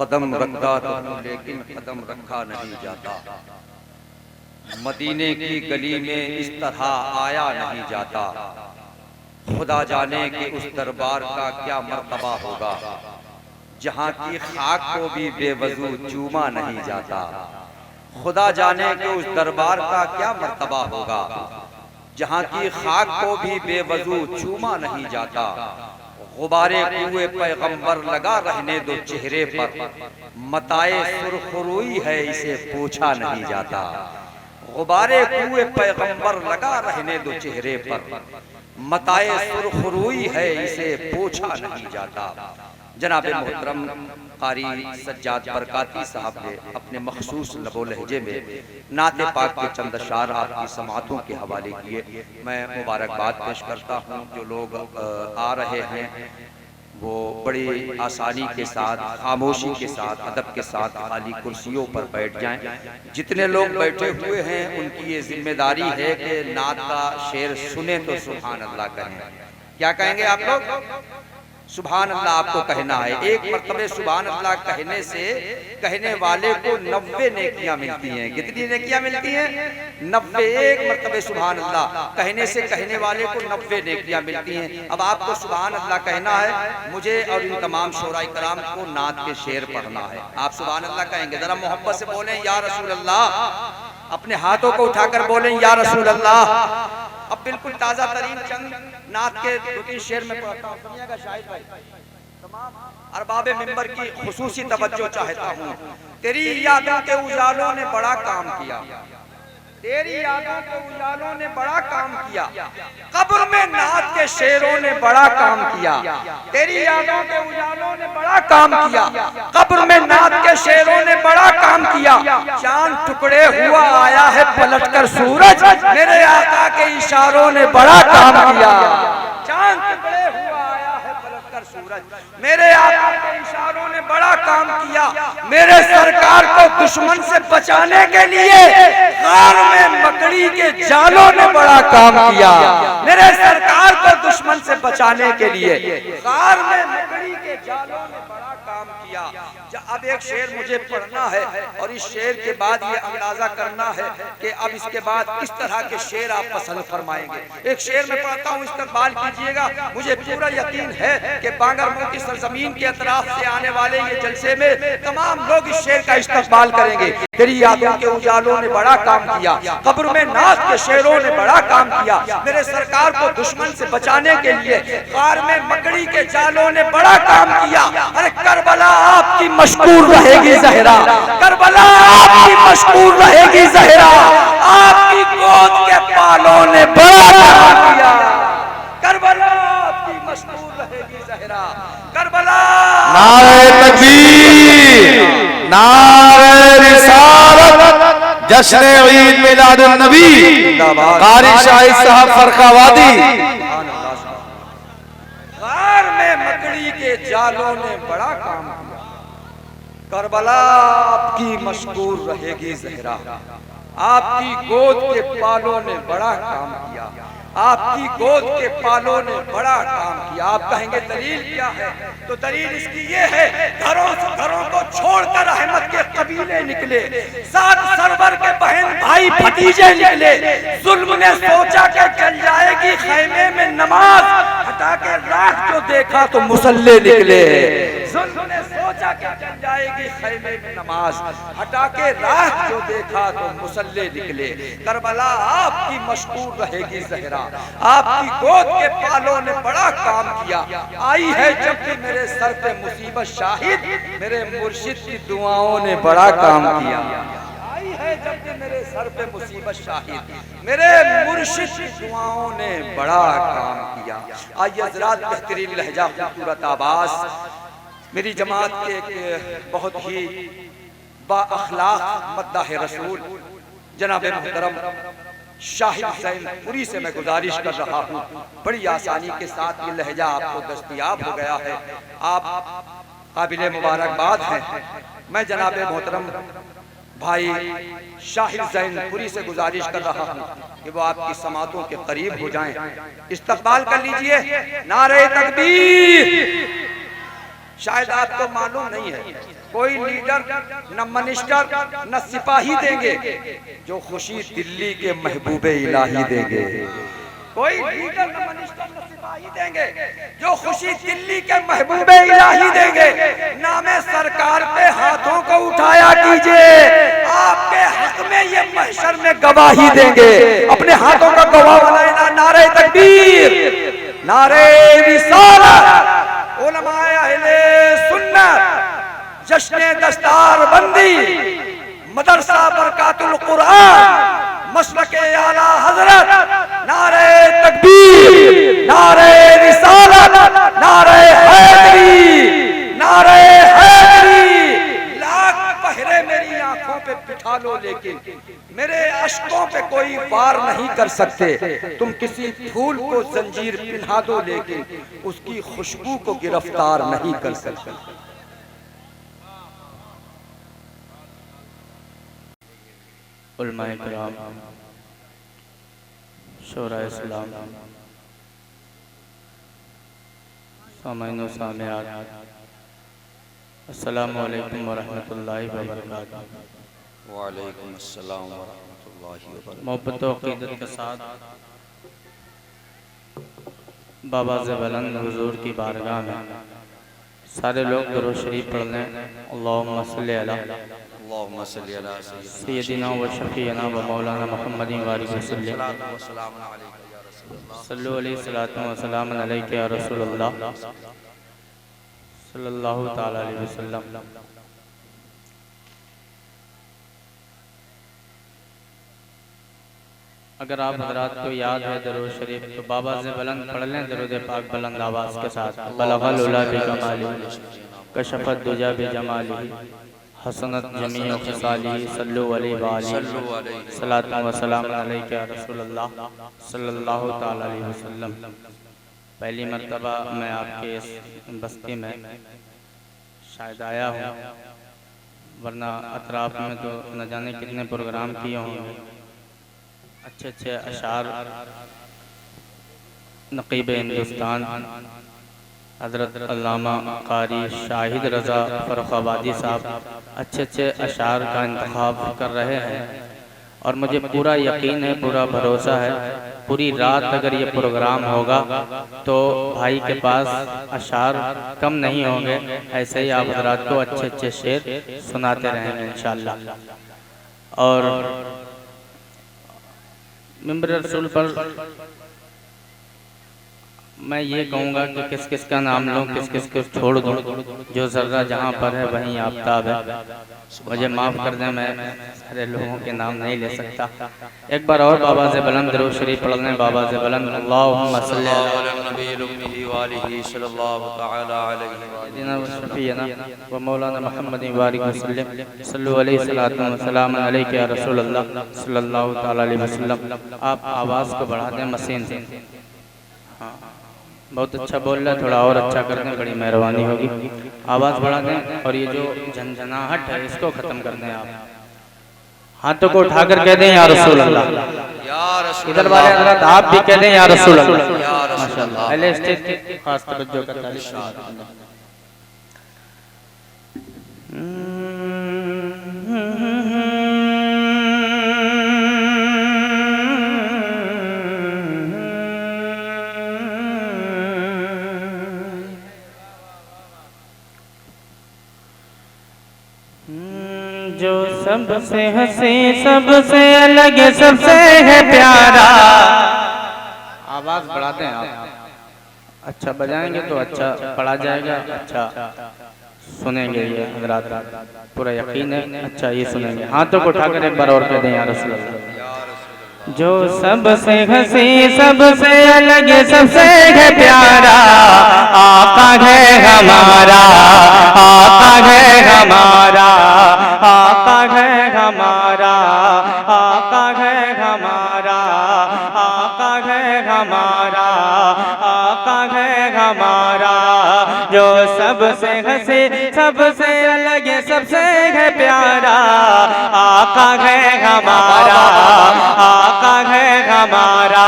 कदम रखता तो लेकिन कदम रखा नहीं जाता। मदीने की गली में इस तरह आया नहीं जाता। खुदा जाने कि उस दरबार का क्या मर्तबा होगा, जहाँ की खाक को भी बेवजू चूमा नहीं जाता। खुदा जाने कि उस दरबार का क्या मर्तबा होगा, जहाँ की खाक को भी बेवजू चूमा नहीं जाता। गुबारे कुए पैगंबर लगा रहने दो चेहरे पर, मताए सुरखरुई है इसे पूछा नहीं जाता। गुबारे कुए पैगंबर लगा रहने दो चेहरे पर, मताए सुरखरुई है इसे पूछा नहीं जाता। जनाब मोहतरम कारी सज्जाद बरकाती साहब ने अपने मखसूस लबो लहजे में नाते पाक के चंद अशार आपकी समातों के हवाले किए। मैं मुबारकबाद पेश करता हूँ। जो लोग आ रहे हैं वो बड़ी आसानी के साथ, खामोशी के साथ, अदब के साथ खाली कुर्सियों पर बैठ जाएं। जितने लोग बैठे हुए हैं उनकी ये जिम्मेदारी है कि नात का शेर सुने तो सुभान अल्लाह कहें। क्या कहेंगे आप लोग? सुभान अल्लाह आपको कहना है। एक मर्तबे सुभान अल्लाह कहने से कहने वाले को 90 नेकियां मिलती हैं। कितनी नेकियां मिलती हैं? 90। एक मर्तबे सुभान अल्लाह कहने से कहने वाले को 90 नेकियां मिलती हैं। अब आपको सुभान अल्लाह कहना है, मुझे और इन तमाम शोराए कराम को नात के शेर पढ़ना है। आप सुभान अल्लाह कहेंगे, जरा मोहब्बत से बोलें या रसूल अल्लाह। अपने हाथों को उठाकर बोलें या रसूल अल्लाह। अब बिल्कुल ताजा तरीन चंद नात के 2-3 शेर में पढ़ता हूँ, सुनिएगा शाहिद भाई। तमाम अरबाबे मिंबर की खुसूसी तवज्जो चाहता हूँ। तेरी यादों के उजालों ने बड़ा काम किया, तेरी यादों के उजालों ने बड़ा काम किया, कब्र में नात के शेरों ने बड़ा काम किया। तेरी यादों के उजालों ने बड़ा काम किया, कब्र में नात के शेरों ने बड़ा काम किया। चांद टुकड़े हुआ आया है पलटकर सूरज, मेरे आका के इशारों ने बड़ा काम किया। चांद टुकड़े हुआ आया है पलटकर सूरज, मेरे आका के इशारों ने बड़ा काम किया। मेरे सरकार को दुश्मन से बचाने के लिए गार में मकड़ी के जालों ने बड़ा काम किया। मेरे सरकार को दुश्मन से बचाने के लिए गार में मकड़ी के जालों ने बड़ा काम किया। अब एक शेर मुझे पढ़ना है और इस शेर के बाद ये अंदाजा करना है कि अब इसके बाद किस तरह के शेर आप पसंद फरमाएंगे। एक शेर में पढ़ता हूँ, इस्तकबाल कीजिएगा। मुझे पूरा यकीन है कि बांगरमऊ की सरजमीन के अतराफ से आने वाले ये जलसे में तमाम लोग इस शेर का इस्तकबाल करेंगे। तेरी यादों के उजालों ने बड़ा काम किया, कब्र में नात के शेरों ने बड़ा काम किया। मेरे सरकार को दुश्मन से बचाने के लिए गार में मकड़ी के जालों ने बड़ा काम किया। अरे करबला आपकी मशकूर रहेगी ज़हरा, करबला आपकी मशकूर रहेगी ज़हरा, आपकी गोद के पालों ने बड़ा काम किया। करबला आपकी मशकूर रहेगी ज़हरा, करबला। नारे तकबीर, नारे रिसालत, जश्न ईद मिलादुन नबी, कारी शाहिद साहब फरखावादी। गार में मकड़ी के जालों ने बड़ा काम किया, करबला आपकी मशकूर रहेगी ज़हरा, आपकी गोद के पालों ने बड़ा काम किया, आपकी गोद के पालों ने बड़ा काम किया। आप कहेंगे दलील क्या है? तो दलील इसकी ये है, घरों को छोड़कर अहमद के कबीले निकले, साथ सरवर के बहन भाई भतीजे निकले। जुल्म ने सोचा कि चल जाएगी खैमे में नमाज, हटा के राख जो देखा तो मुसल्ले निकले। जुल्म ने सोचा कि चल जाएगी खैमे में नमाज, हटा के राख जो देखा तो मुसल्ले निकले। करबला आपकी मशकूर रहेगी ज़हरा, आपकी गोद के पालों ने बड़ा काम किया। आई है जब भी मेरे सर पे मुसीबत शाहिद, मेरे मुर्शिद की दुआओं ने बड़ा काम किया। आई है जब भी मेरे सर पे मुसीबत शाहिद, मेरे मुर्शिद की दुआओं ने बड़ा काम किया। आइए हज़रात, बेहतरीन लहजा, खूबसूरत आवाज़, मेरी जमात के एक बहुत ही बाअखलाक मद्दाह रसूल जनाब मुहतरम शाहिद ज़ैनपुरी से मैं गुजारिश कर रहा हूँ, बड़ी आसानी के साथ ये लहजा आपको दस्तयाब हो गया है। आप काबिल मुबारकबाद हैं। मैं जनाब मोहतरम भाई शाहिद ज़ैनपुरी से गुजारिश कर रहा हूँ कि वो आपकी समातों के करीब हो जाएं। इस्तकबाल कर लीजिए। नारे तकबीर। शायद आपको मालूम नहीं है कोई लीडर न मिनिस्टर न सिपाही देंगे जो खुशी दिल्ली के महबूबे इलाही देंगे। कोई लीडर न मिनिस्टर न सिपाही देंगे जो खुशी दिल्ली के महबूबे इलाही देंगे। नामे सरकार पे हाथों को उठाया कीजिए, आपके हक में ये महशर में गवाही देंगे। अपने हाथों का गवाह बनाना। नारे तकबीर, नारे रिसालत, उलमाए अहले सुन्नत, जश्न दस्तार बंदी, मदरसा बरकातुल कुरान, मसलके आला हजरत, नारे तकबीर, नारे रिसालत, नारे हैदरी, नारे हैदरी। लाख पहरे मेरी आंखों पे बिठा लो लेकिन मेरे अश्कों पे कोई वार नहीं कर सकते। तुम किसी फूल को जंजीर पिन्हा दो लेकिन उसकी खुशबू को गिरफ्तार नहीं कर सकते। उलमाए किराम, शोरा इस्लाम, सामाईन व सामियात, अस्सलामु अलैकुम व रहमतुल्लाहि व बरकातुहू। वालेकुम अस्सलाम व रहमतुल्लाहि व बरकातुहू। मोहब्बत व अक़ीदत के साथ बाबा से बुलंद हुजूर की बारगाह में सारे लोग दुरूद शरीफ पढ़ लें। अल्लाहुम्मा सल्ली अला सय्यदिना व शफ़ीना व मौलाना मुहम्मदिन व आलिहि वसल्लम। सल्लु अलैहि सलातु व सलाम अलैका या रसूलल्लाह सल्लल्लाहु तआला अलैहि वसल्लम। अगर आप हज़रात को याद है दरूद शरीफ तो बाबा से बुलंद पढ़ लें दरूद पाक बुलंद आवाज़ के साथ। बलगल उला बिकमालिही कशफत दुजा बिजमालिही हसनत जमीअ खिसालिही सल्लु अलैहि व आलिहि सलातु व सलाम अलैका या रसूलल्लाह सल्लल्लाहु तआला अलैहि वसल्लम। पहली मर्तबा मैं आपके इस बस्ती में शायद आया हूँ, वरना अतराफ में तो न जाने कितने प्रोग्राम किए होंगे। अच्छे अच्छे अशार नक़ीब हिंदुस्तान हज़रत अल्लामा कारी शाहिद रज़ा फ़र्रुखाबादी साहब अच्छे अच्छे अशार का इंतखाब कर रहे हैं और मुझे पूरा यकीन है, पूरा भरोसा है, पूरी रात अगर ये प्रोग्राम होगा तो भाई के पास अशार कम नहीं होंगे। ऐसे ही आप हज़रात को अच्छे अच्छे शेर सुनाते रहेंगे इंशाअल्लाह। और मिंबर रसूल पर मैं ये कहूँगा कि किस किस का नाम लूँ, किस किस को छोड़ दूँ। जो ज़र्रा जहाँ पर है वहीं आफ्ताब है। मुझे माफ़ कर दें, मैं सारे लोगों के नाम नहीं ले सकता। एक बार और बाबा से बुलंद दरूद शरीफ पढ़ लें। बाबा से बुलंद अल्लाहुम्मा सल्ली अला नबी व आलिहि सल्लल्लाहु तआला अलैहि व शफ़ीना व मौलाना मुहम्मदिन व आलिहि वसल्लम। सल्लु अलैहि सलातु व सलाम अलैका या रसूलल्लाह सल्लल्लाहु तआला अलैहि वसल्लम। आप आवाज़ को बढ़ा दें मशीन से। हाँ, बहुत अच्छा बोल रहा है, थोड़ा और अच्छा कर दें, बड़ी मेहरबानी होगी। आवाज़ बढ़ा दें और ये जो झंझनाहट है इसको ख़त्म कर दें। आप हाथों को उठाकर कह दें या रसूल अल्लाह। इधर वाले हज़रात आप भी कह दें या रसूल अल्लाह। माशाअल्लाह। पहले स्टेज की खास तवज्जो का तालिब। जो सबसे हंसी सबसे अलग सबसे है प्यारा। आवाज बढ़ा दें आप। अच्छा बजाएंगे तो अच्छा पढ़ा जाएगा, अच्छा सुनेंगे ये हज़रात, पूरा यकीन है अच्छा ये सुनेंगे। हाथों को उठाकर एक बार और कह दें या रसूल अल्लाह। जो सबसे हंसी सबसे अलग सबसे है प्यारा, आका है हमारा, आका है हमारा, आका है हमारा, आका है हमारा, आका है हमारा, आका है हमारा। जो सबसे हंसी सबसे अलग सबसे है प्यारा, आका है हमारा, आका है हमारा,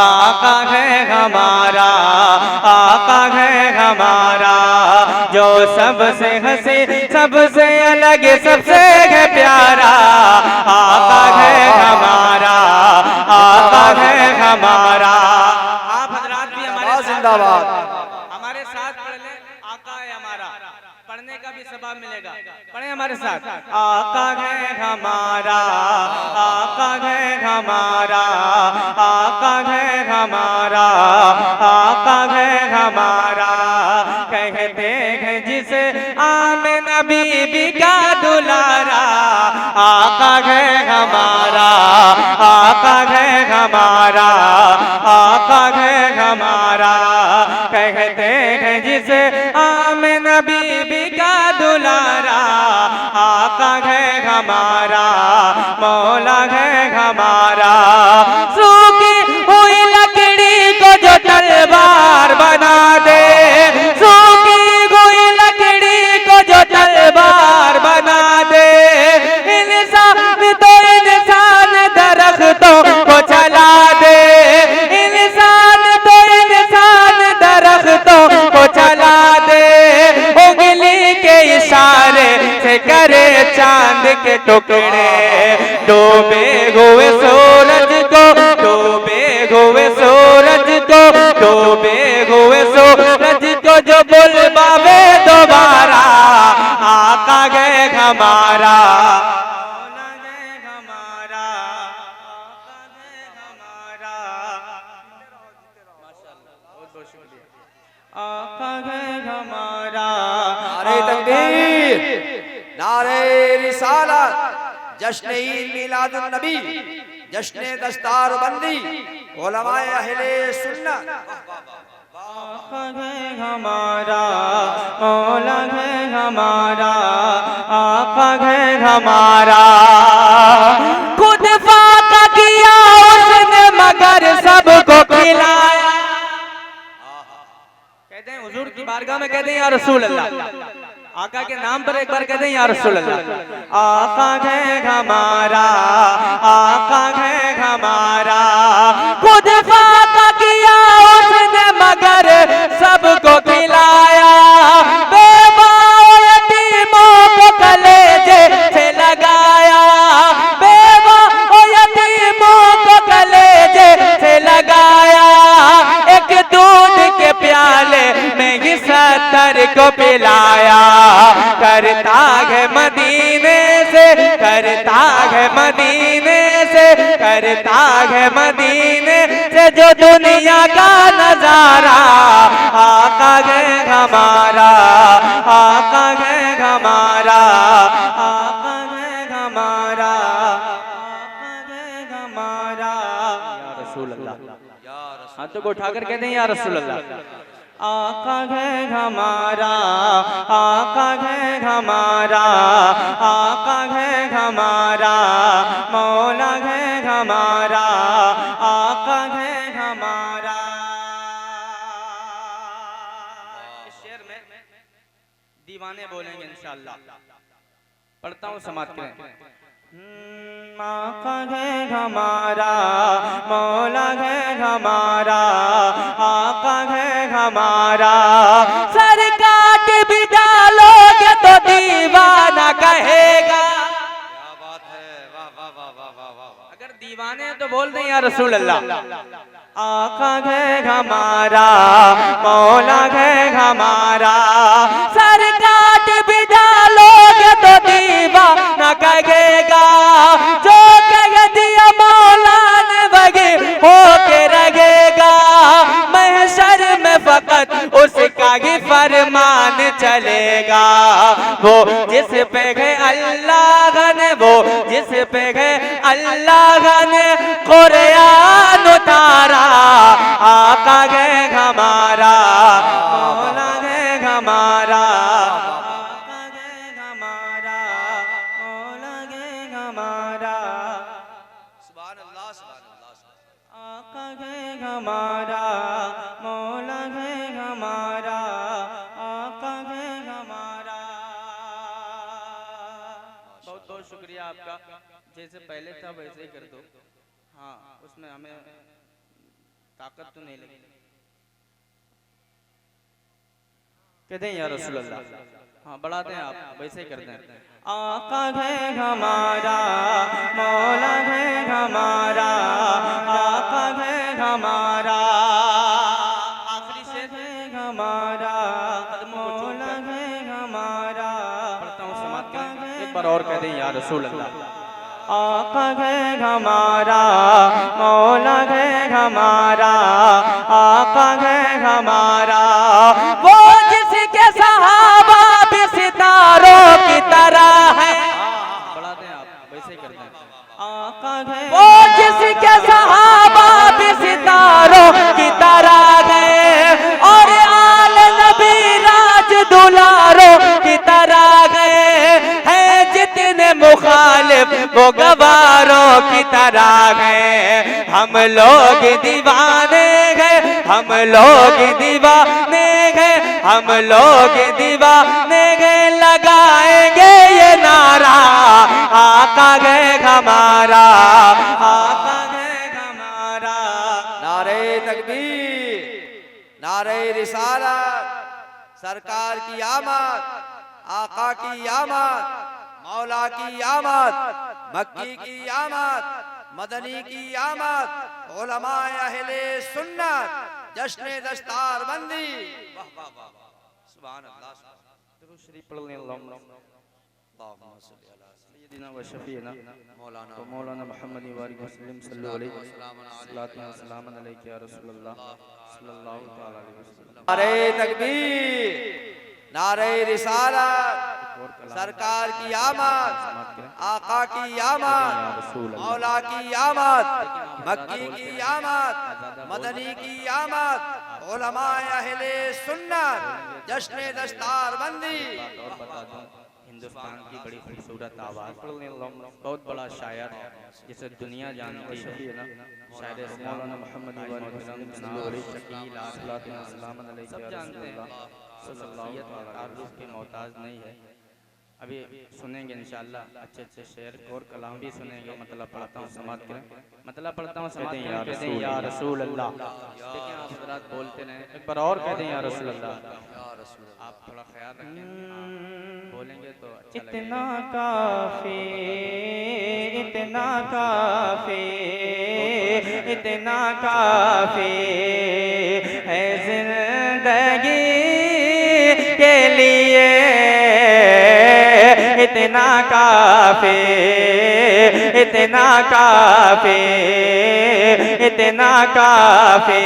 आका है हमारा, आका है हमारा। जो जो सबसे हंसी सबसे अलग सबसे है प्यारा, आका है हमारा, आका है हमारा। आप हजरात भी हमारे जिंदाबाद। हमारे साथ पढ़ ले, आका है हमारा, पढ़ने का भी सवाब मिलेगा। पढ़े हमारे साथ, आका है हमारा, आका है हमारा, आका है हमारा, आका है हमारा। कहते हैं जिसे आमिना बीबी का दुलारा, आका है हमारा, आका है हमारा, आका है हमारा। कहते हैं जिसे आमिना बीबी का दुलारा, आका है हमारा, मौला है हमारा। सूखी हुई लकड़ी को जो तलवार बना दे, सूखी हुई लकड़ी को जो तलवार बना दे, इंसान तो इंसान दरख्तों को चला दे, इंसान तो इंसान दरख्तों को चला दे। उंगली के इशारे से करे चांद के टुकड़े, डूबे हुए सूरज को, डूबे हुए सूरज को, डूबे हुए सूरज को जो बुलवावे दोबारा, आका है हमारा, मौला है हमारा, आका है हमारा। बहुत बहुत शुक्रिया। आका है हमारा, नारे तकबीर, नारे रिसालत, जश्न ईद मिलादुन नबी, जश्न दस्तार बंदी, उलमाए अहले सुन्नत। आका है हमारा, मौला है हमारा, आका है हमारा। खुद फाका किया उसने मगर सबको खिलाया। कहते हैं हुजूर की बारगाह में कहते हैं या रसूल अल्लाह, आका के नाम पर एक बार कहते हैं या रसूल अल्लाह। आका है हमारा, आका है हमारा। खुद फाका किया उसने मगर सबको खिलाया, बेवाओं यतीमों को कलेजे से लगाया, बेवाओं यतीमों को कलेजे से लगाया। एक दूध के प्याले में ही 70 को पिलाया। करता है मदीने से, करता है मदीने से, करता है मदीने से जो दुनिया का नजारा, आका है हमारा, आका है हमारा, आका है हमारा, आका है हमारा। या रसूल अल्लाह, हाथों को उठाकर कहते हैं या रसूल अल्लाह। आका है हमारा, आका है हमारा, आका है हमारा, मौला है हमारा, आका है हमारा। इस शेर में दीवाने बोलेंगे इंशाअल्लाह। पढ़ता हूँ, समाप्त करें। आका है हमारा, मौला है हमारा, आका है हमारा। सर काट भी डालोगे तो दीवाना कहेगा। क्या बात है, वाह वाह वाह वाह वाह वाह। अगर दीवाने हैं तो बोल दें या रसूल अल्लाह। आका है हमारा, मौला है हमारा। सर काट भी डालोगे तो दीवाना कहेगा, जो कह दिया मौला ने वही होके रहेगा। महशर में फकत उसका ही फरमान चलेगा। वो जिस पे है अल्लाह ने, वो जिस पे है अल्लाह ने कुरान उतारा, आका है हमारा, मौला है हमारा, आका है हमारा, मौला है हमारा। सुभान अल्लाह, सुभान अल्लाह। आका है हमारा, मौला है हमारा, आका है हमारा। बहुत बहुत शुक्रिया आपका। जैसे पहले था वैसे ही कर दो। हाँ, उसमें हमें ताकत तो नहीं लगी। कहते हैं या रसूल अल्लाह। हाँ बढ़ाते हैं आप, वैसे ही करते हैं। आका है हमारा, मौला है हमारा, आका है हमारा, आखिरी से है हमारा, मौला है हमारा। पढ़ता हूँ समात का, एक बार और कहते हैं या रसूल अल्लाह। आका है हमारा, मौला है हमारा, आका है हमारा, वो जिसके सहाबा भी सितारों की तरह है। बढ़ाते हैं आप, वैसे ही करते हैं। आका है वो जिसके सहाबा भी सितारों की तरह है, और आल नबी राज दुलारों की तरह है जितने मुखालिफ वो गवारों की तरह गए। हम लोग दीवाने गए, हम लोग दीवाने गए, हम लोग दीवाने गए, लगाएंगे ये नारा, आका गए हमारा, आका गए हमारा। नारे तकबीर, नारे रिसालत, सरकार की आमद, आका की आमद, मौला की आमद, मक्की की आमद, मदनी की आमद, उलमाए अहले सुन्नत, जश्न दस्तार बंदी। वाह वाह वाह वाह, सुभान अल्लाह। दुरूद शरीफ पढ़ लें। अल्लाहुम्मा सय्यिदना व शफीना मौलाना मुहम्मद व आलिहि वसल्लम सल्लल्लाहु अलैहि वसल्लम अलैहि या रसूलल्लाह सल्लल्लाहु तआला अलैहि वसल्लम। नारे तकबीर, नारे रिसालत, सरकार की आमद, आका की आमद, मौला की आमद, मक्की की आमद, मदनी की आमद, उलमाए अहले सुन्नत, जश्न दस्तार बंदी। हिंदुस्तान की बड़ी खूबसूरत आवाज़, बहुत बड़ा शायर जिसे दुनिया जानती है, शायर मौलाना मुहम्मद सब जानते हैं, तारुफ के मोहताज नहीं है। अभी सुनेंगे इंशाअल्लाह अच्छे अच्छे शेर और कलाम भी सुनेंगे। मतलब पढ़ता हूँ समात करें, मतलब पढ़ता हूँ समात करें। कहते हैं या रसूल अल्लाह। देखिए आप हज़रात बोलते रहें, एक बार और कहते हैं या रसूल अल्लाह। आप थोड़ा ख्याल रखें, बोलेंगे तो अच्छा लगेगा। इतना काफी, इतना काफी, इतना काफी है जिंदगी के लिए, इतना काफी, इतना काफी, इतना काफी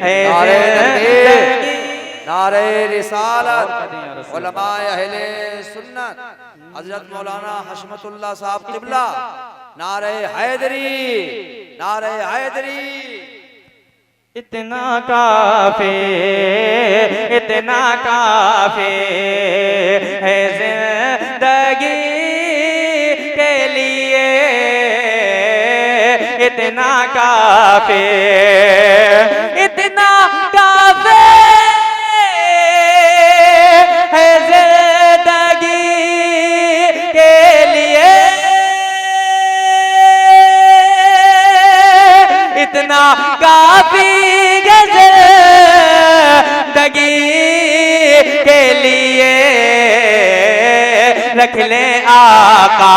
है जिंदगी। नारे रिसालत, उलमाए अहले सुन्नत, हजरत मौलाना हशमतुल्लाह साहब क़िबला, नारे हैदरी, नारे हैदरी। इतना काफी, इतना काफी है जिंदगी के लिए, इतना काफी, इतना काफी है जिंदगी के लिए, इतना काफी है जिंदगी के लिए। रख ले आका,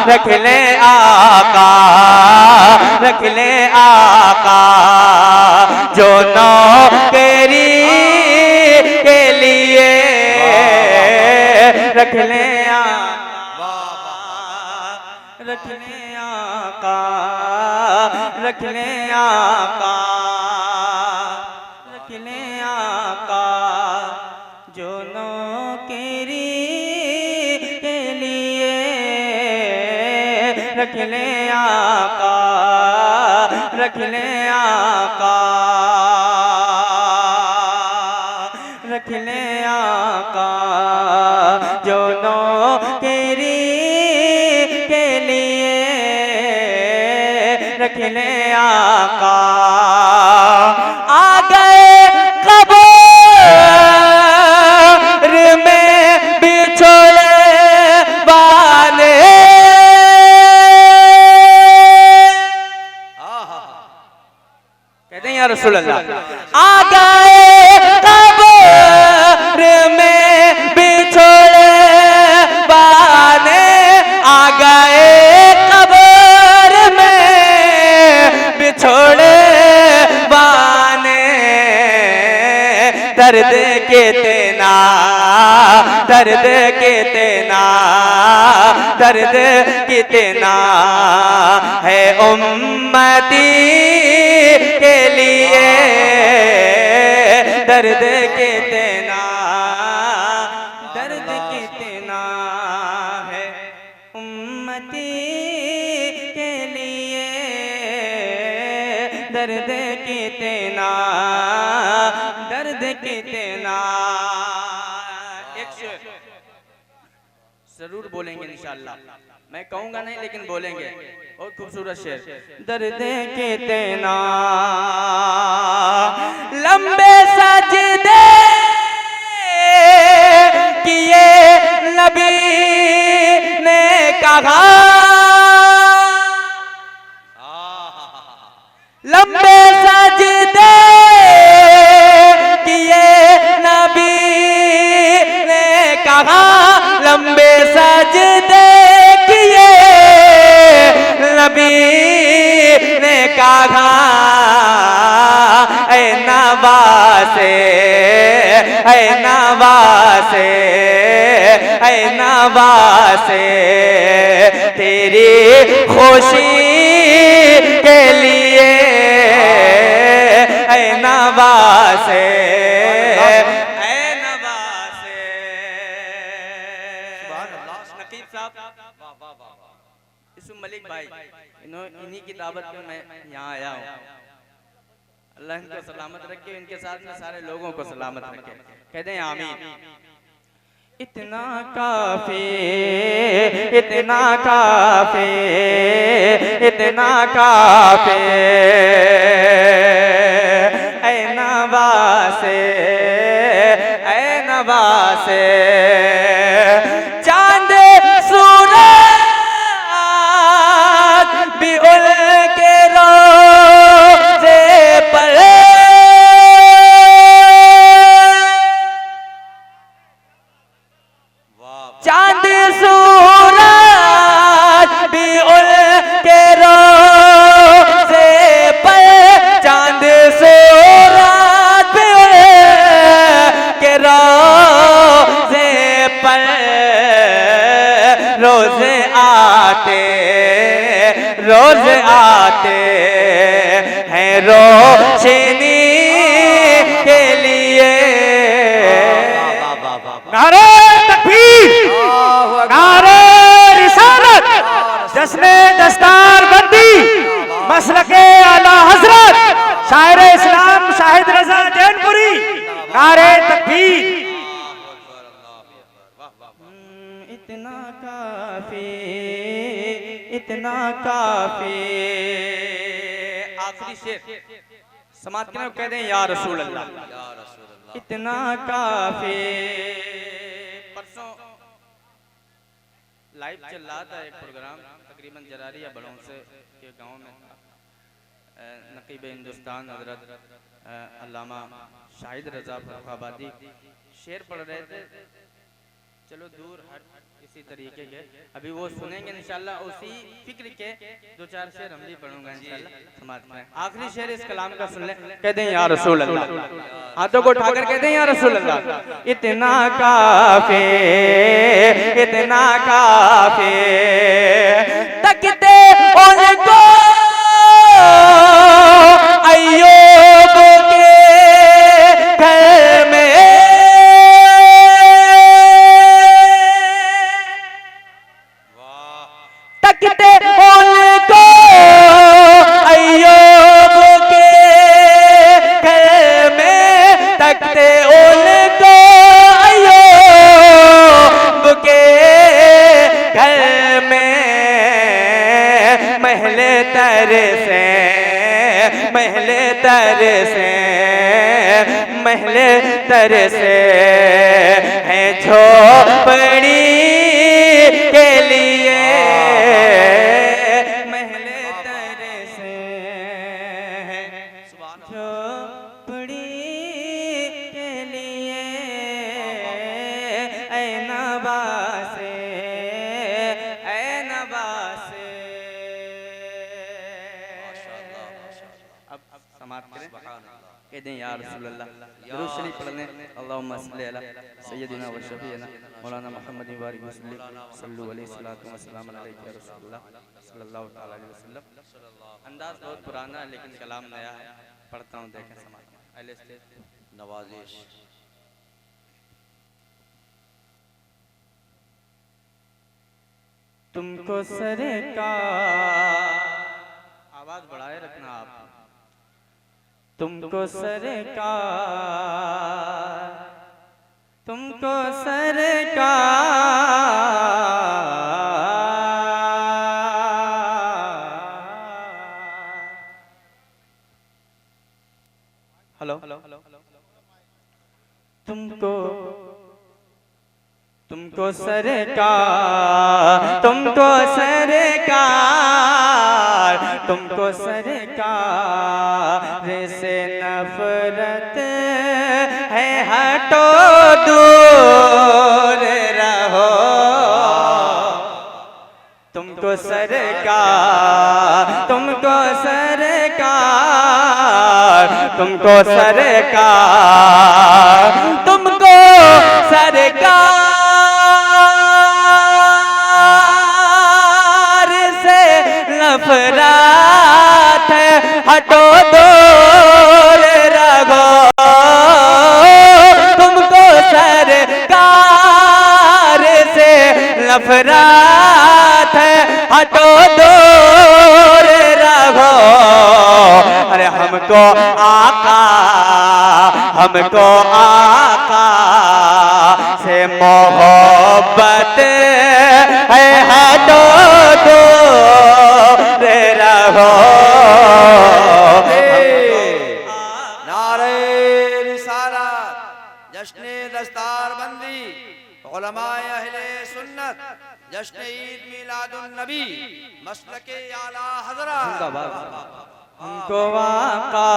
रख ले आका, रख ले आका, जो नौकरी के लिए रख ले आका, रख ले आका, रख ले आका, रख ले आका, जो नौकरी के लिए रख ले आका, रख ले आका, रख ले आका, जो नौकरी के लिए रख ले आका। आ गए कब्र में बिछोड़े वाले, कहते हैं या रसूल अल्लाह। आ गए कब्र दर्द कितना, दर्द कितना, दर्द कितना है उम्मती के लिए, दर्द कितना, दर्द कितना है उम्मती के लिए, दर्द कितना, दर्द कितना। एक शेर जरूर बोलेंगे इंशाअल्लाह, मैं कहूंगा नहीं लेकिन बोलेंगे, बहुत खूबसूरत शेर। दर्द कितना लंबे सजदे किए नबी ने कहा, लंबे सजदे किए नबी ने कहा, लंबे सजदे किए नबी ने कहा, ऐ नवासे, ऐ नवासे, ऐ नवासे तेरी खुशी के लिए, ऐ नवासे, ऐ नवासे। नकीब साहब, इसम मलिक भाई, इन्हीं की दावत में मैं यहाँ आया हूँ। अल्लाह इनको सलामत रखे, इनके साथ में सारे लोगों को सलामत रखे, कहते हैं आमीन। इतना काफी, इतना काफी, इतना काफी ऐ नवासे, ऐ नवासे। चांद सूरज भी उनके रोज़े पर, चांद सूरज भी उनके रोज़े पर, चांद सूरज भी उनके रोज़े पर, रोज़े आते, रोज़ आते हैं रोशनी के लिए। नारे तकबीर, नारे रिसालत, जश्न दस्तार बंदी, मसलके आला हजरत शायर इस्लाम शाहिद रजा जैनपुरी। नारे तकबीर। इतना काफी, इतना काफी। आखिरी शेर समात के कह दें या रसूल अल्लाह, इतना काफी। परसों लाइव चल रहा था एक प्रोग्राम, तकरीबन जरारिया बड़ों से के गांव में था। नकीब हिंदुस्तान हजरत अल्लामा शाहिद रजा फर्रुखाबादी शेर पढ़ रहे थे, चलो दूर हट इसी तरीके के, अभी वो सुनेंगे इंशाल्लाह। उसी फिक्र के दो चार शेर हम भी पढ़ूंगा इंशाल्लाह समाज में। आखिरी शेर इस कलाम का सुन ले, कहते हैं या रसूल अल्लाह, हाथों को उठाकर कहते हैं या रसूल अल्लाह। इतना काफी, इतना काफी, तकते उनको अय्यूब के घर में, तकते उनको अय्यूब के घर में, तकते उनको अय्यूब के घर में, महले तर से, महले तर से, महले तर से है झोपड़ी के लिए, महले तर से है झोपड़ी के लिए, ऐ नवासे, ऐ नवासे। अब समाप्त करें। कहते हैं या रसूल अल्लाह। दुरूद शरीफ पढ़ लें। अल्लाहुम्मा सल्ली अला सय्यदिना व शफीना मौलाना मुहम्मद बारिक वसल्लम सल्लु अलैहि सलातु व सलाम अलैका या रसूलल्लाह सल्लल्लाहु तआला अलैहि वसल्लम। अंदाज बहुत पुराना है लेकिन कलाम नया है। पढ़ता हूँ, देखें समाज में। अहले स्टेज नवाजिश। तुमको सरकार, आवाज बढ़ाए रखना आप। तुमको सरकार, तुमको सरकार। हेलो, तुमको सरकार, तुमको सरकार, तुमको सरकार से नफरत है, हटो दूर रहो। तुमको सरकार, तुमको सरकार, तुमको सरकार, तुमको सरकार से नफरत है, हटो दूर रहो। तुमको सरकार से नफरत है, हटो दूर रहो। अरे हमको आका, हमको आका से मोहब्बत है, हटो दूर रहो। नारे रिसालत, जश्न दस्तारबंदी, उलमाए अहले सुन्नत, जश्न ईद मिलादुन नबी, मसलके आला हज़रत। हमको आका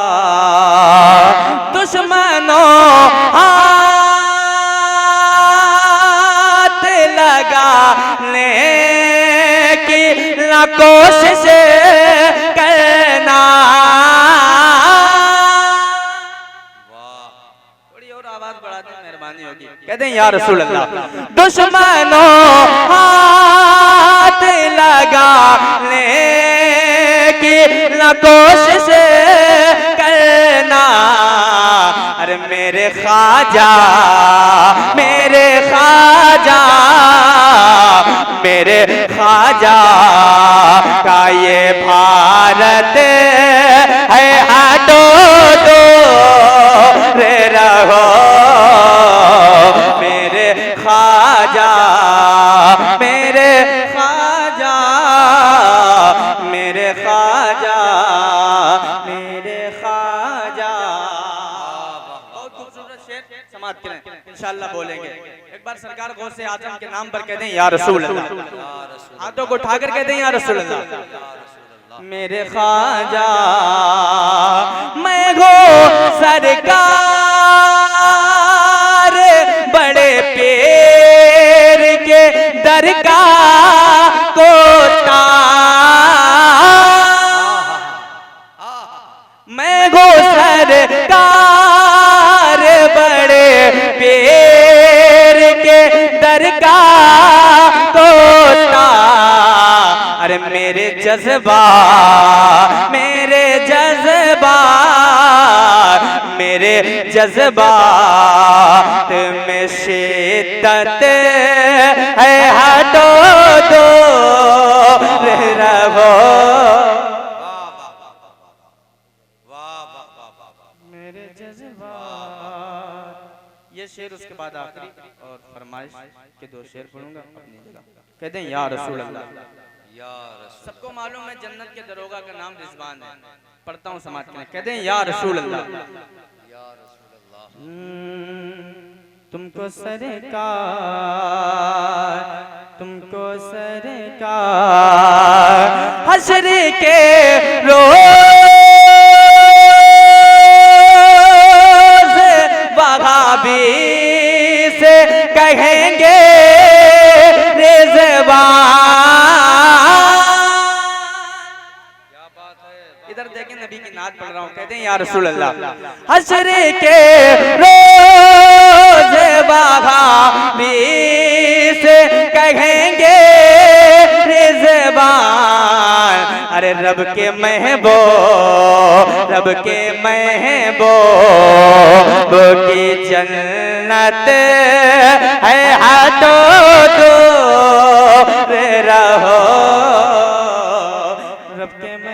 दुश्मनों हाथ लगाने की न कोशिश करना। थोड़ी और आवाज बढ़ा दें, मेहरबानी होगी। कहते हैं या रसूल अल्लाह, दुश्मनों हाथ लगाने की न कोशिश करना। अरे मेरे ख्वाजा, मेरे ख्वाजा, मेरे ख्वाजा का ये भारत है, हटो दूर रहो। मेरे ख्वाजा, मेरे ख्वाजा, मेरे ख्वाजा, मेरे ख्वाजा। बहुत खूबसूरत शेर समाप्त करें, इंशाअल्लाह बोलेंगे। एक बार सरकार गौस से आजम के नाम पर कहते हैं या रसूल अल्लाह। हाथों को उठाकर कहते हैं या रसूल अल्लाह। मेरे ख्वाजा मैं हो सरकार, बड़े पेर के दरका कोता। मैं हो सरकार, बड़े पेर के दरका कोता। अरे मेरे जज्बा, मेरे जज्बा, मेरे जज्बात में शिद्दत है, हटो दूर रहो। मेरे जज्बात। ये शेर उसके बाद आखिरी और फरमाइश के दो शेर पढ़ूंगा अपनी जगह। कहते हैं या रसूल अल्लाह। सबको मालूम है जन्नत के दरोगा का नाम रिजवान है। पढ़ता हूँ समाज के। कहते हैं या रसूल अल्लाह, तुमको सरकार, तुमको सरकार हश्र के रोज़ वहाबी से कहेंगे रिज़वान। इधर देखें नबी की नात पढ़ रहा हूँ, कहते हैं या रसूल अल्लाह, हश्र के रोज बाबा भी से कहेंगे रिज़वान, अरे रब के महबूब, रब के महबूब की जन्नत है हाथों दो रहो, रब के महबूब।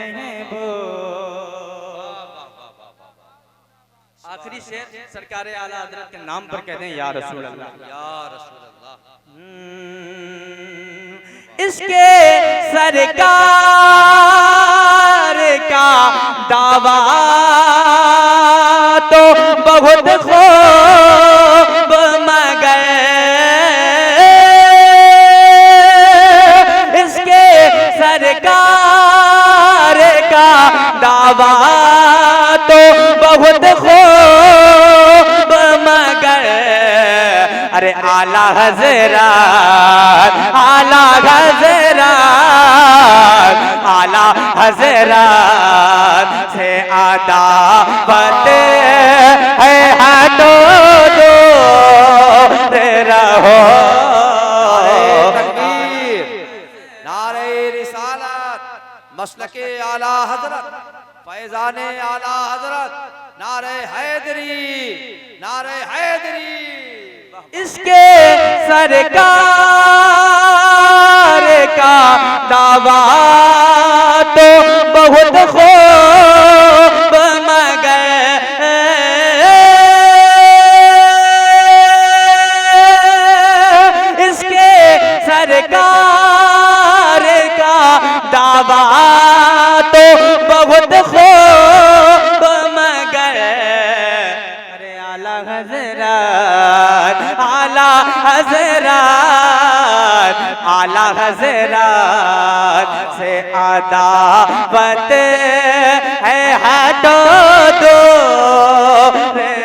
आखिरी शेर सरकार आला हजरत के नाम पर कहते हैं या रसूल अल्लाह, या रसूल अल्लाह। इसके सरकार का दावा तो बहुत खूब मगर इसके सरकार का दावा तो बहुत खूब मगर, अरे आला हज़रात, आला हज़रात, आला हज़रात से अदावत है हाथों दो रहो। तकबीर, नारे रिसालत, मसलके आला हजरत, फैजाने आला हजरत, नारे हैदरी, नारे हैदरी। इसके सरकार का दावा तो बहुत खूब मगर इसके सरकार का दावा तो बहुत खूब मगर, अरे आला हज़रात, आला हज़रात, आला हज़रात से अदावत है हाथों दो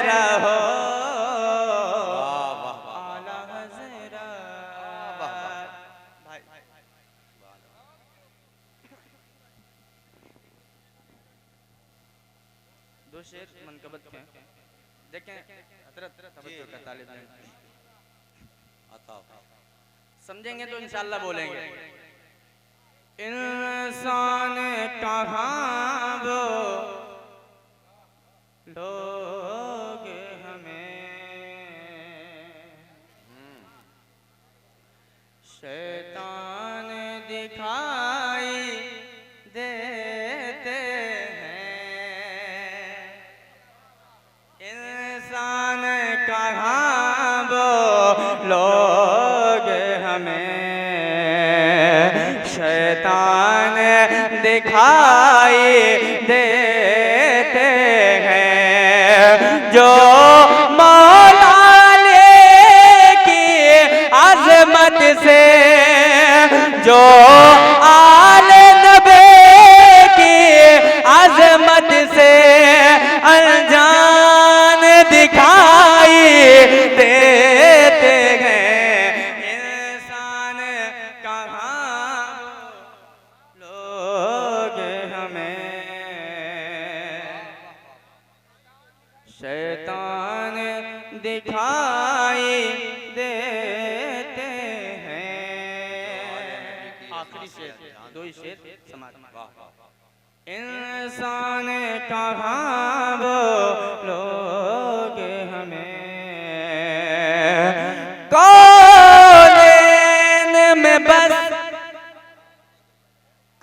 रहो, आला हज़रात। दो शेर मनकबत के देखें हजरत तवज्जो का तालिब हैं, समझेंगे तो इंशाअल्लाह बोलेंगे। इंसान कहाँ वो लोग हमें शैतान दिखाई देते हैं, इंसान कहाँ वो लोग हमें शैतान दिखाई देते हैं, जो मौला की अजमत से, जो आले नबी की अजमत से अनजान दिखाई देते हैं, इंसान कहाँ लोग हमें शैतान दिखाई देते हैं। आखिरी शेर, दो ही शेर समाज। इंसान कहाँ वो लोग हमें कौन में बस,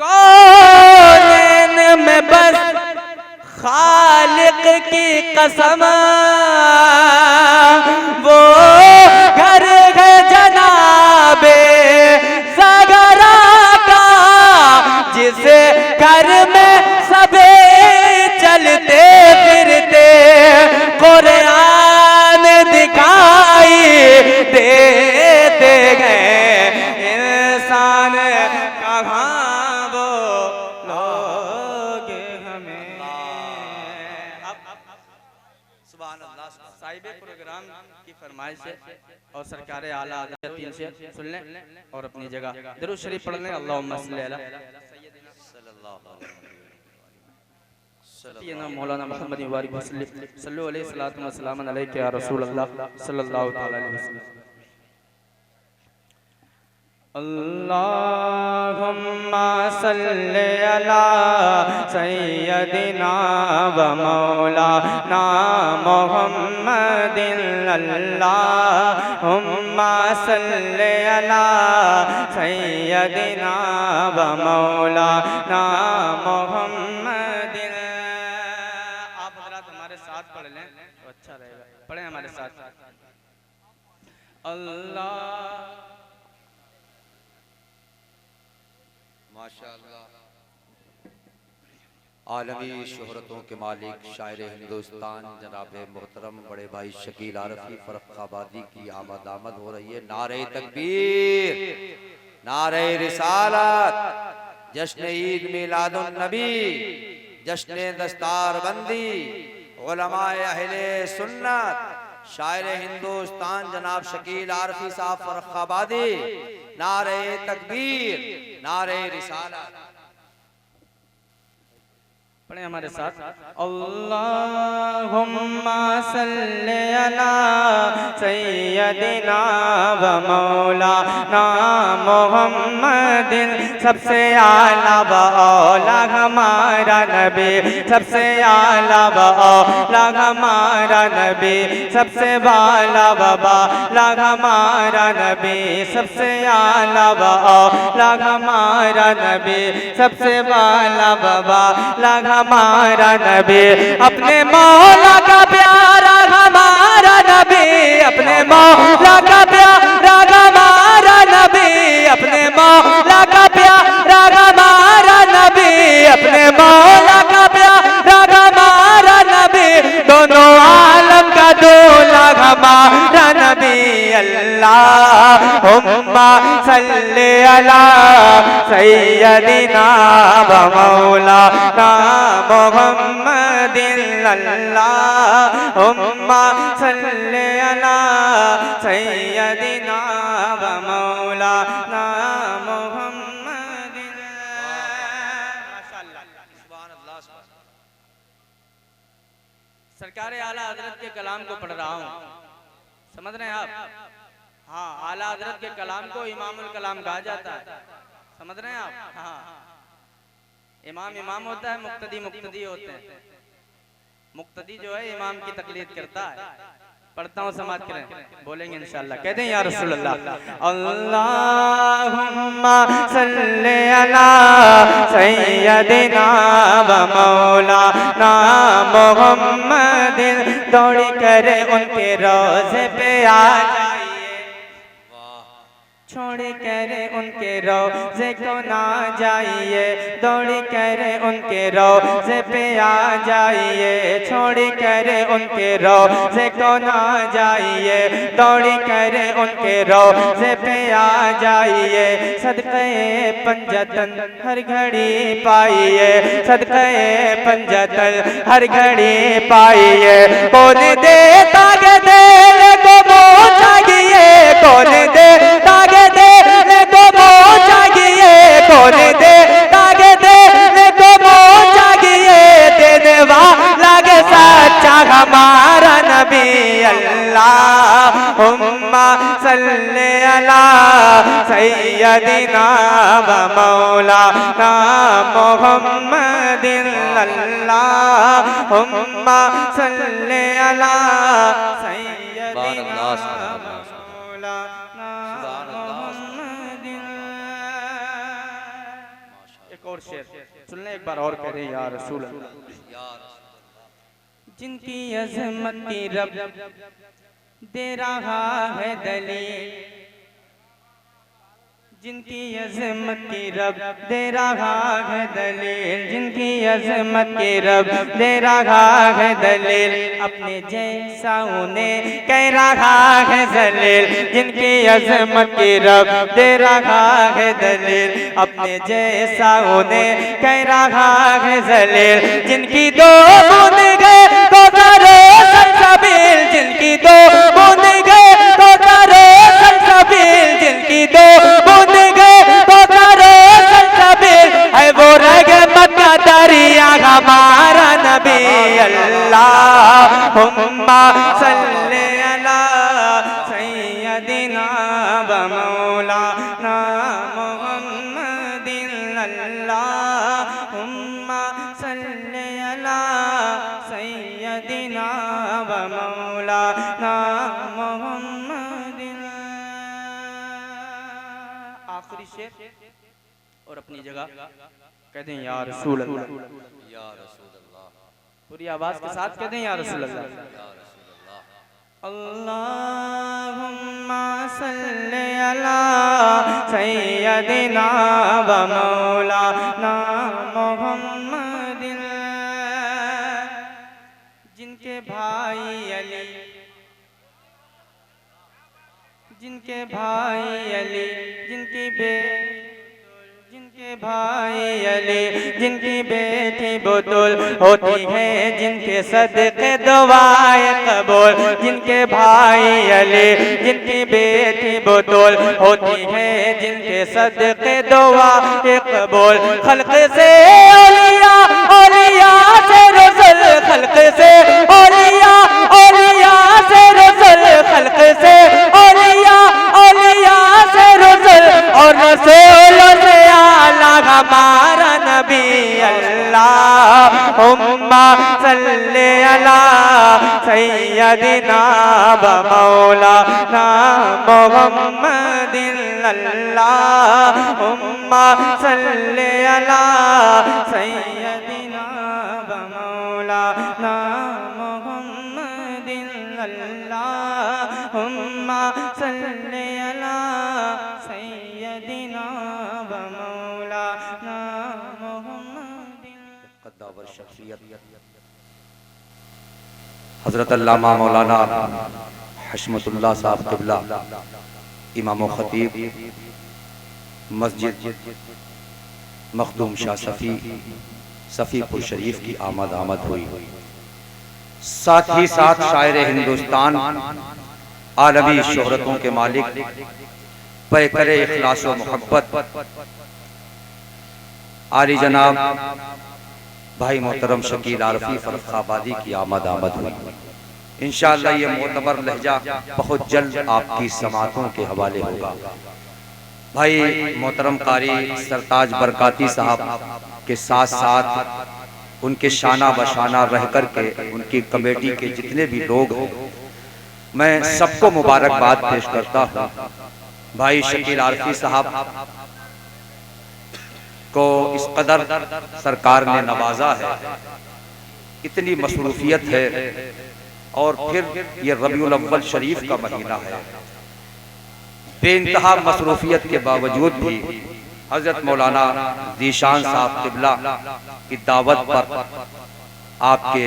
कौन में बस खालिक की कसम वो घर है जनाबे सगरा का, जिसे घर में सबे चलते फिरते कुरान दिखाई देते गए, इंसान कहाँ वो लोग हमें। सुभान अल्लाह। साहिब प्रोग्राम की फरमाइश है और सरकार आला हज़रत तीन से सुन लें और अपनी जगह दरूद शरीफ पढ़ लें। अल्लाहुम्मा सल्ली अला सल्लल्लाहु अलैहि वसल्लम। सैयदना मौलाना मोहम्मद वारिक वसल्लम सल्लल्लाहु अलैहि सलातु व सलाम अलैका या रसूल अल्लाह सल्लल्लाहु तआला अलैहि वसल्लम। अल्लाहुम्मा सल्ली अला सय्यदिना व मौलाना मुहम्मदिन। अल्लाहुम्मा सल्ली अला सय्यदिना व मौलाना मुहम्मदिन। आप हज़रात हमारे साथ पढ़ लें तो अच्छा रहेगा। पढ़ें हमारे साथ। अल्लाह माशाअल्लाह। आलमी शोहरतों के मालिक शायर हिंदुस्तान जनाब मोहतरम बड़े भाई शकील आरफी फर्रुखाबादी की आमद आमद हो रही है। नारे तकबीर, नारे रिसालत, जश्न ईद मिलादुन नबी, जश्न दस्तारबंदी, उलमाए अहले सुन्नत, शायर हिंदुस्तान जनाब शकील आरफी साहब फर्रुखाबादी। नारे तकबीर, नारे रिसालत। पढ़े हमारे साथ। अल्लाहुम्मा सल्ली अला सय्यदिना व मौलाना मुहम्मदिन। सबसे आला व औला हमारा नबी, सबसे आला व औला हमारा नबी, सबसे वाला व बाला हमारा नबी, सबसे आला व औला हमारा नबी, सबसे वाला व बाला हमारा नबी। अपने मौला का प्यारा हमारा नबी, अपने मौला का प्यारा हमारा नबी, अपने मौला का प्यारा हमारा नबी, अपने मौला का प्यारा हमारा नबी, दोनों आलम का दूल्हा हमारा नबी। अल्लाहुम्मा सल्ली अला सय्यदिना व मौलाना मुहम्मदिन। अल्लाहुम्मा सल्ली अला सय्यदिना व मौलाना मुहम्मदिन। माशाअल्लाह। सरकार आला हजरत के कलाम को पढ़ रहा हूँ, समझ रहे हैं आप? हाँ, आला हजरत के कलाम को इमामुल कलाम कहा जाता है, समझ रहे हैं आप? हाँ, इमाम इमाम होता है, मुक्तदी मुक्तदी होते हैं। मुक्तदी जो है इमाम की तकलीद करता है। पढ़ता हूँ, समाज करें, बोलेंगे इंशाअल्लाह। कहते हैं या रसूल अल्लाह। अल्लाहुम्मा सल्ली अला सय्यदिना व मौलाना मुहम्मदिन। दौड़ी करे उनके रोज़े पे आ छोड़ कर उनके रोज़े को ना जाइए, दौड़ी कर उनके रोज़े पे आ जाइए, छोड़ कर उनके रोज़े को ना जाइए, दौड़ी कर उनके रोज़े पे आ जाइए। सदक़े पंजतन हर घड़ी पाइए, सदक़े पंजतन हर घड़ी पाइए। कौन दे तागे देने को मोह चाहिए, कौन दे तागे देने को मोह चाहिए, कौन दे तागे देने को मोह चाहिए। देने वाला के सच्चा हमारा नबी। अल्लाहुम्मा सल्ली अला सय्यदिना व मौलाना मुहम्मदिन। अल्लाहुम्मा सल्ली अला सय्यदिना व मौलाना मुहम्मदिन। एक और शेर सुन ले, एक बार और कह रहे या रसूल अल्लाह। जिनकी अज़मत की रब दे रहा है दलील, जिनकी अज़मत की रब दे रहा है दलील, जिनकी अज़मत की रब दे रहा है दलील। अपने जैसा उन्हें कह रहा है जलील, जिनकी अज़मत की रब दे रहा है दलील। अपने जैसा उन्हें कह रहा है जलील। जिनकी दो बूंद गए तो करो सलसबील, जिनकी दो बूंद गए तो करो सलसबील, जिनकी दो बूंद गए तो करो सलसबील। है वो रग मत का दरिया हमारा नबी अल्लाहुम्मा सल्ले अला सय्यदिना व मौलाना मुहम्मदिन अल्लाहुम्मा सल्ले अला सय्यदिना व मौलाना मुहम्मदिन। आखिरी शेर और अपनी जगह कहते हैं या रसूल अल्लाह, या रसूल अल्लाह, पूरी आवाज के साथ कहते हैं या रसूल अल्लाह। या रसूल अल्लाह। अल्लाहुम्मा सल्ले अला सय्यदिना व मौलाना मुहम्मदिन। जिनके भाई अली, जिनके भाई अली, जिनकी जिनके भाई अली, जिनकी बेटी बुतुल होती है, जिनके सदके दुआएं कबूल। जिनके भाई अली, जिनकी बेटी बुतुल होती है, जिनके सदके दुआएं कबूल। खल्क से औलिया, औलिया से रसूल, खल्क से औलिया, औलिया से रसूल, खल्क से औलिया, औलिया से रसूल, और रसूलों से आला हमारा नबी अल्लाहुम्मा सल्ले अला सय्यदिना व मौलाना मुहम्मदिन अल्लाहुम्मा सल्ले अला सय्यदिना व मौलाना मुहम्मदिन अल्लाहुम्मा सल्ले अला सय्यदिना व मौलाना मुहम्मदिन। कद्दावर शख्सियत हजरत अल्लामा मौलाना हशमतुल्लाह साहब क़िबला इमाम खतीब मस्जिद मखदूम शाह सफ़ीपुर शरीफ की आमद हुई। साथ ही साथ शायर हिंदुस्तान, आलमी शोहरतों के मालिक, पैकरे इखलास व मोहब्बत आली जनाब भाई मोहतरम शकील आरफी फरखाबादी की आमद हुई। इंशाअल्लाह ये मोतबर लहजा बहुत जल्द आपकी समातों के हवाले होगा। भाई मोहतरम कारी सरताज बरकाती साहब के साथ साथ उनके शाना बशाना रह कर के उनकी कमेटी के जितने भी लोग हैं, मैं सबको मुबारकबाद पेश करता हूँ। भाई शकील आरफी साहब को इस कदर सरकार ने नवाजा है, इतनी मसरूफियत है, और फिर ये रबीउल अव्वल शरीफ का महीना है। बेइंतहा मसरूफियत के बावजूद भी हजरत मौलाना ज़ीशान साहब क़िबला की दावत पर आपके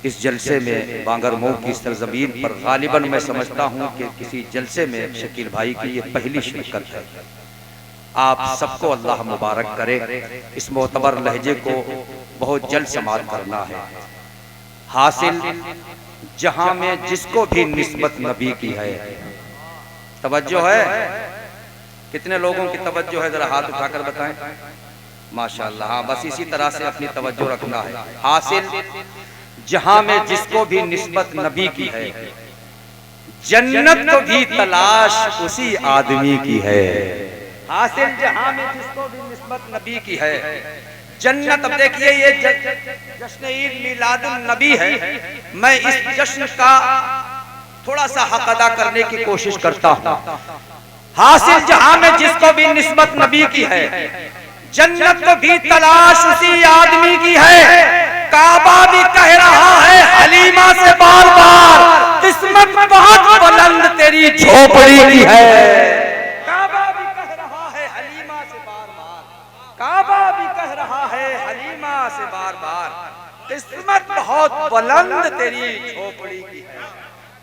इस जलसे में बांगरमऊ की सरजमीन पर गालिबन मैं समझता हूँ कि किसी जलसे में शकील भाई की ये पहली शिरकत है। आप सबको अल्लाह मुबारक करे। इस मोतबर लहजे को बहुत जल्द समाप्त करना है। हासिल जहां में जिसको भी निस्बत नबी की है, तवज्जो है? कितने लोगों की तवज्जो है, जरा हाथ उठाकर बताएं। माशाअल्लाह, हाँ, बस इसी तरह से अपनी तवज्जो रखना है। हासिल जहां में जिसको भी निस्बत नबी की है, जन्नत को भी तलाश उसी आदमी की है। हासिल जहां में जिसको भी निस्बत नबी की है, जन्नत। अब देखिए ये जश्न ईद मिलादुन नबी है। मैं इस जश्न का थोड़ा सा हक अदा करने की कोशिश करता हूँ। हासिल जहां में जिसको भी निस्बत नबी की है, जन्नत को भी तलाश उसी आदमी की है। काबा भी कह रहा है हलीमा से बार बार, किस्मत बहुत बुलंद तेरी झोपड़ी की है। काबा भी कह रहा है हलीमा से बार बार, काबा भी कह रहा है हलीमा से बार बार, किस्मत बहुत बुलंद तेरी झोपड़ी की है।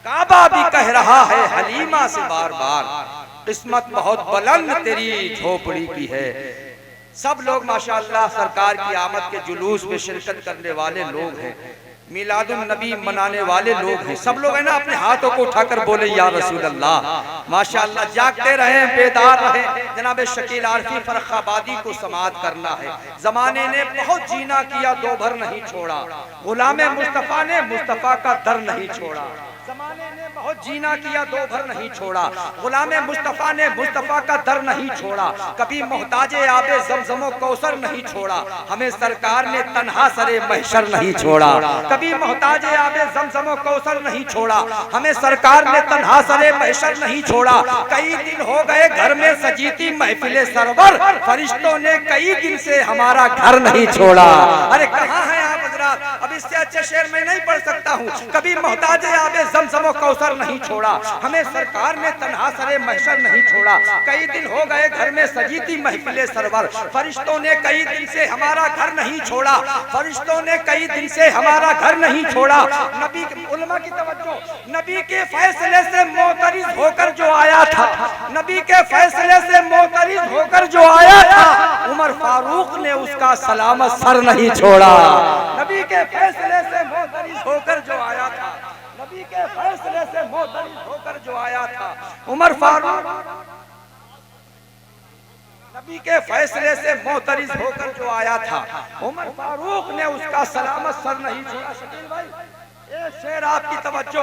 काबा भी कह रहा है हलीमा से बार बार, किस्मत बहुत बुलंद तेरी झोपड़ी की है। सब लोग माशाअल्लाह सरकार की आमद के जुलूस में शिरकत करने वाले लोग हैं। मिलादुन नबी मनाने वाले लोग हैं, सब लोग है ना, अपने हाथों को उठाकर बोले या रसूल अल्लाह। माशाअल्लाह, जागते रहे, बेदार रहे। जनाब शकील आरफी फर्रुखाबादी को समाअत करना है। जमाने ने बहुत जीना किया, दो भर नहीं छोड़ा। गुलाम मुस्तफा ने मुस्तफा का दर नहीं छोड़ा। जमाने ने बहुत जीना किया, दो भर नहीं छोड़ा। गुलाम मुस्तफा ने मुस्तफा का दर नहीं छोड़ा। कभी मोहताजे आबे ज़मज़म कौसर नहीं छोड़ा। हमें सरकार ने तन्हा सरे महशर नहीं छोड़ा। कभी मोहताजे आबे ज़मज़म कौसर नहीं छोड़ा। हमें सरकार ने तन्हा सरे महशर नहीं छोड़ा। कई दिन हो गए घर में सजी थी महफिले सरवर, फरिश्तों ने कई दिन से हमारा घर नहीं छोड़ा। अरे कहाँ है आप हजरात? अब इससे अच्छे शेर में नहीं पढ़ सकता हूँ। कभी मोहताजे आबे ज़मज़म कौसर नहीं छोड़ा। हमें सरकार ने तन्हा सरे महशर नहीं छोड़ा। कई दिन हो गए घर में सजी थी महफिले सरवर, फरिश्तों ने कई दिन से हमारा घर नहीं छोड़ा। फरिश्तों ने कई दिन से हमारा घर नहीं छोड़ा। नबी उलमा की तवज्जो, नबी के फैसले से मोतरिज होकर जो आया था, नबी के फैसले से मोतरिज होकर जो आया था, उमर फारूक ने उसका सलामत सर नहीं छोड़ा। नबी के फैसले से मोतरिज होकर जो आया था, नबी के फैसले से मोतरिज होकर जो आया था, उमर फारूक, नबी के फैसले से मोतरिज होकर जो आया था, उमर फारूक ने उसका सलामत सर नहीं छोड़ा। शकील भाई, एक शेर आपकी तवज्जो,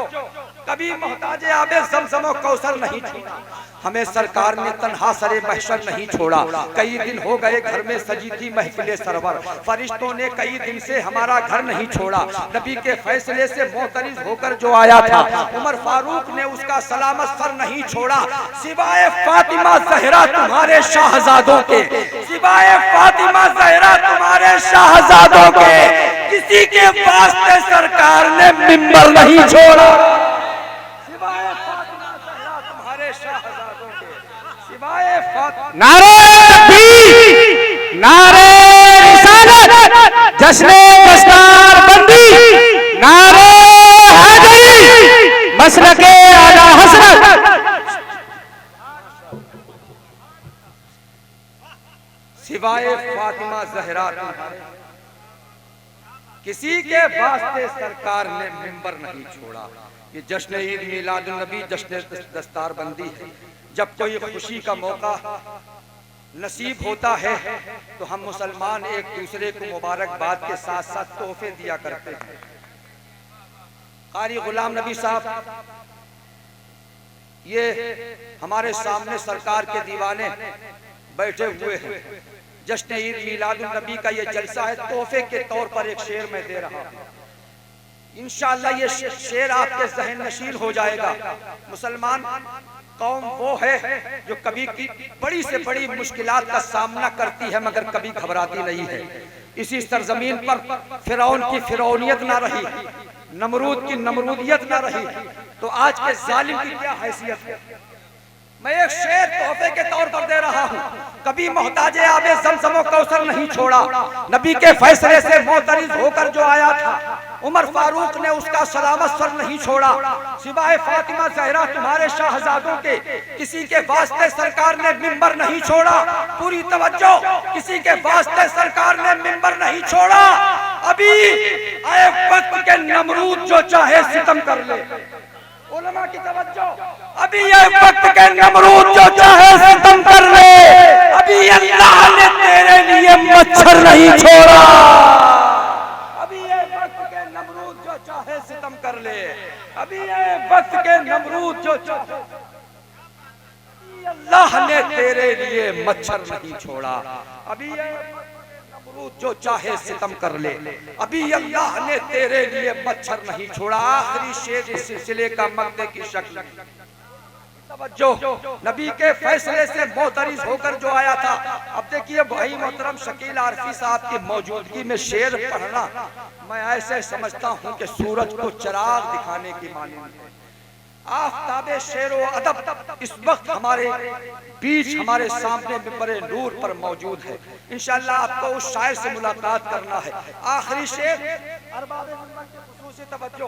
कभी मोहताजे आबे ज़मज़म कौसर नहीं छोड़ा। हमें सरकार ने तन्हा सरे महशर नहीं छोड़ा। कई दिन हो गए घर में सजी थी महफिले सरवर, फरिश्तों ने कई दिन से हमारा घर नहीं छोड़ा। नबी के फैसले से मोतरिज होकर जो आया था, उमर फारूक ने उसका सलामत सर नहीं छोड़ा। सिवाय फातिमा ज़हरा तुम्हारे शाहजादों के, सिवाय फातिमा ज़हरा तुम्हारे शाहजादों के, किसी के वास्ते सरकार ने मिंबर नहीं छोड़ा। सिवाय फातिमा ज़हरा तुम्हारे शाहजादों के, सिवाय फातिमा। नारे तकबीर, नारे रिसालत, जश्ने दस्तार बंदी, नारे हैदरी, मसलके आला हसरत। सिवाय फातिमा ज़हरा तुम्हारे, किसी के वास्ते सरकार ने मिंबर नहीं छोड़ा। ये जश्न ईद मिलादुन नबी, जश्न दस्तार बंदी है। जब कोई खुशी का मौका नसीब होता है तो हम मुसलमान एक दूसरे को मुबारकबाद के साथ साथ तोहफे दिया करते हैं। कारी गुलाम नबी साहब ये हमारे सामने सरकार के दीवाने बैठे हुए हैं। जश्न ईद मिलादुन नबी का ये जलसा है, तोहफे के तौर पर एक शेर मैं दे रहा हूँ। इंशाअल्लाह ये शेर आपके ज़हन नशीन हो जाएगा। मुसलमान कौम वो है जो कभी की बड़ी से बड़ी मुश्किलात का सामना करती है मगर कभी घबराती नहीं है। इसी सरजमीन पर फिरौन की फिरौनियत ना रही, नमरूद की नमरूदियत ना रही, तो आज के जालिम की क्या हैसियत है। मैं एक शेर तोहफे के तौर पर दे रहा हूँ। कभी मोहताजे आबे ज़मज़म कौसर नहीं छोड़ा। नबी के फैसले से मोतरिज होकर जो आया था, उमर फारूक ने उसका सलामत सर नहीं छोड़ा। सिवाय फातिमा ज़हरा तुम्हारे शाहजादों के, किसी के वास्ते सरकार ने मिंबर नहीं छोड़ा। पूरी तवज्जो, किसी के वास्ते सरकार ने मिंबर नहीं छोड़ा। अभी आए वक्त के नमरूद जो चाहे सितम कर ले। उलमा की तवज्जो, अभी ये वक्त के नमरूद जो चाहे सितम कर ले। अभी अल्लाह ने तेरे लिए मच्छर नहीं छोड़ा। अभी ये वक्त के नमरूद जो चाहे सितम कर ले। अभी ये वक्त के नमरूद जो चाहे, अल्लाह ने तेरे लिए मच्छर नहीं छोड़ा। अभी ये जो चाहे सितम कर ले। अभी अल्लाह ने तेरे लिए मच्छर नहीं छोड़ा। आखिरी शेर इस सिलसिले का मक्ते की शक्ल। तवज्जो, नबी के फैसले से मोतरिज होकर जो आया था। अब देखिए भाई मोहतरम शकील आरफी साहब की मौजूदगी में शेर पढ़ना मैं ऐसे समझता हूँ कि सूरज को चिराग दिखाने की मानिंद है। आफ़ताबे शेरो अदब इस वक्त हमारे बीच, हमारे सामने मिंबरे नूर पर मौजूद है। इंशाअल्लाह आपको उस शायर से मुलाकात करना है। आखिरी शेर, अरबाब मिंबर की खुसूसी तवज्जो।